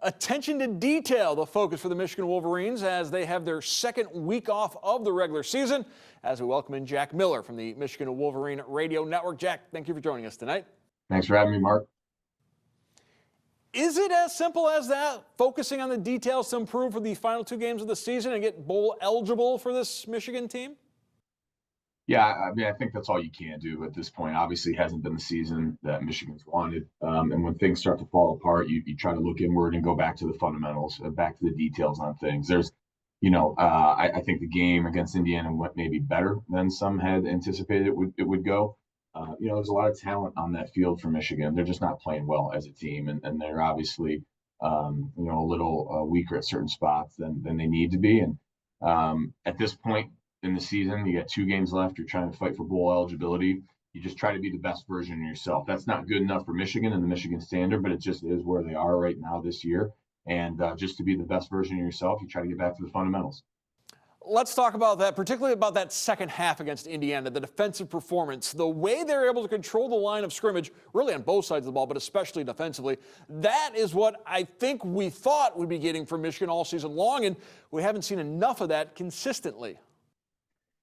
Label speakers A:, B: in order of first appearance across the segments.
A: Attention to detail, the focus for the Michigan Wolverines as they have their second week off of the regular season. As we welcome in Jack Miller from the Michigan Wolverine Radio Network. Jack, thank you for joining us tonight.
B: Thanks for having me, Mark.
A: Is it as simple as that, focusing on the details to improve for the final two games of the season and get bowl eligible for this Michigan team?
B: Yeah, I mean, I think that's all you can do at this point. Obviously, it hasn't been the season that Michigan's wanted. And when things start to fall apart, you try to look inward and go back to the fundamentals, back to the details on things. There's, I think the game against Indiana went maybe better than some had anticipated it would go. There's a lot of talent on that field for Michigan. They're just not playing well as a team, and they're obviously, a little weaker at certain spots than they need to be. And at this point in the season, you got 2 games left. You're trying to fight for bowl eligibility. You just try to be the best version of yourself. That's not good enough for Michigan and the Michigan standard, but it just is where they are right now this year. And just to be the best version of yourself, you try to get back to the fundamentals.
A: Let's talk about that, particularly about that second half against Indiana, the defensive performance, the way they're able to control the line of scrimmage, really on both sides of the ball, but especially defensively. That is what I think we thought we'd be getting from Michigan all season long, and we haven't seen enough of that consistently.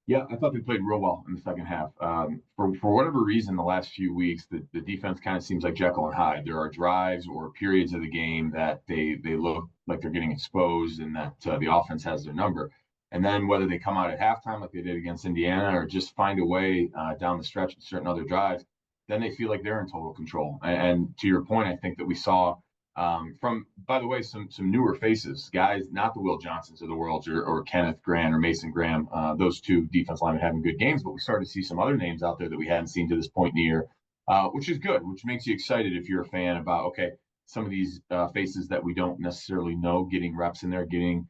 B: Yeah, I thought they played real well in the second half. For whatever reason, the last few weeks, the defense kind of seems like Jekyll and Hyde. There are drives or periods of the game that they look like they're getting exposed and that the offense has their number. And then whether they come out at halftime like they did against Indiana or just find a way down the stretch in certain other drives, then they feel like they're in total control. And to your point, I think that we saw by the way, some newer faces, guys, not the Will Johnsons of the world or Kenneth Grant or Mason Graham, those two defense linemen having good games, but we started to see some other names out there that we hadn't seen to this point in the year, which is good, which makes you excited if you're a fan about, okay, some of these faces that we don't necessarily know, getting reps in there, getting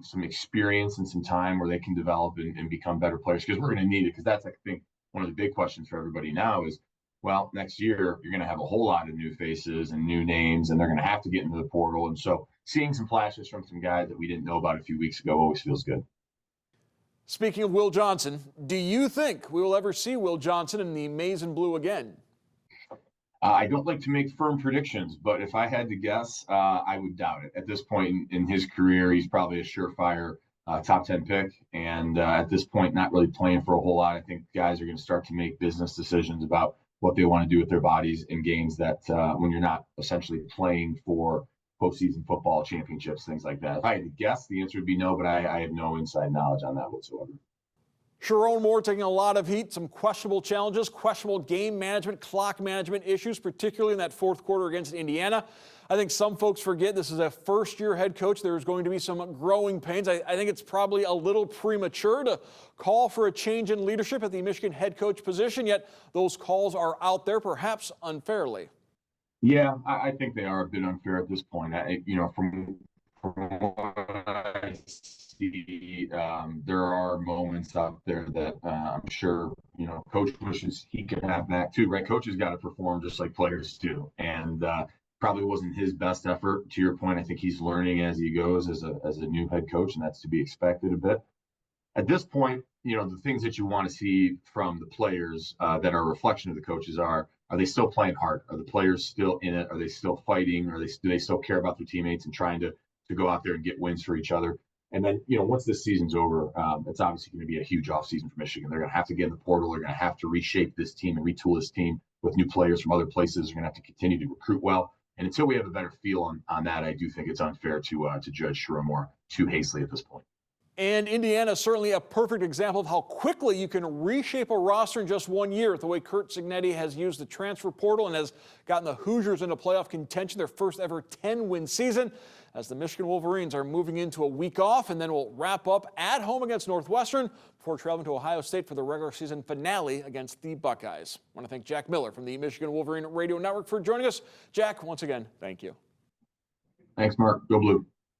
B: some experience and some time where they can develop and become better players, because we're going to need it, because that's, I think, one of the big questions for everybody now is, well, next year, you're going to have a whole lot of new faces and new names, and they're going to have to get into the portal. And so seeing some flashes from some guys that we didn't know about a few weeks ago always feels good.
A: Speaking of Will Johnson, do you think we will ever see Will Johnson in the maize and blue again?
B: I don't like to make firm predictions, but if I had to guess, I would doubt it. At this point in his career, he's probably a surefire top 10 pick. And at this point, not really playing for a whole lot. I think guys are going to start to make business decisions about what they want to do with their bodies in games that when you're not essentially playing for postseason football championships, things like that. If I had to guess, the answer would be no, but I have no inside knowledge on that whatsoever.
A: Sharon Moore taking a lot of heat, some questionable challenges, questionable game management, clock management issues, particularly in that fourth quarter against Indiana. I think some folks forget this is a first-year head coach. There's going to be some growing pains. I think it's probably a little premature to call for a change in leadership at the Michigan head coach position, yet those calls are out there, perhaps unfairly.
B: Yeah, I think they are a bit unfair at this point. From what I see, there are moments out there that I'm sure, coach wishes he could have back too, right? Coaches got to perform just like players do. And probably wasn't his best effort. To your point, I think he's learning as he goes as a new head coach, and that's to be expected a bit. At this point, the things that you want to see from the players that are a reflection of the coaches are they still playing hard? Are the players still in it? Are they still fighting? Do they still care about their teammates and trying to go out there and get wins for each other? And then, once this season's over, it's obviously going to be a huge offseason for Michigan. They're going to have to get in the portal. They're going to have to reshape this team and retool this team with new players from other places. They're going to have to continue to recruit well. And until we have a better feel on that, I do think it's unfair to judge Sharon Moore too hastily at this point.
A: And Indiana is certainly a perfect example of how quickly you can reshape a roster in just 1 year. The way Curt Cignetti has used the transfer portal and has gotten the Hoosiers into playoff contention, their first ever 10-win season, as the Michigan Wolverines are moving into a week off, and then we'll wrap up at home against Northwestern before traveling to Ohio State for the regular season finale against the Buckeyes. I want to thank Jack Miller from the Michigan Wolverine Radio Network for joining us. Jack, once again, thank you.
B: Thanks, Mark. Go Blue.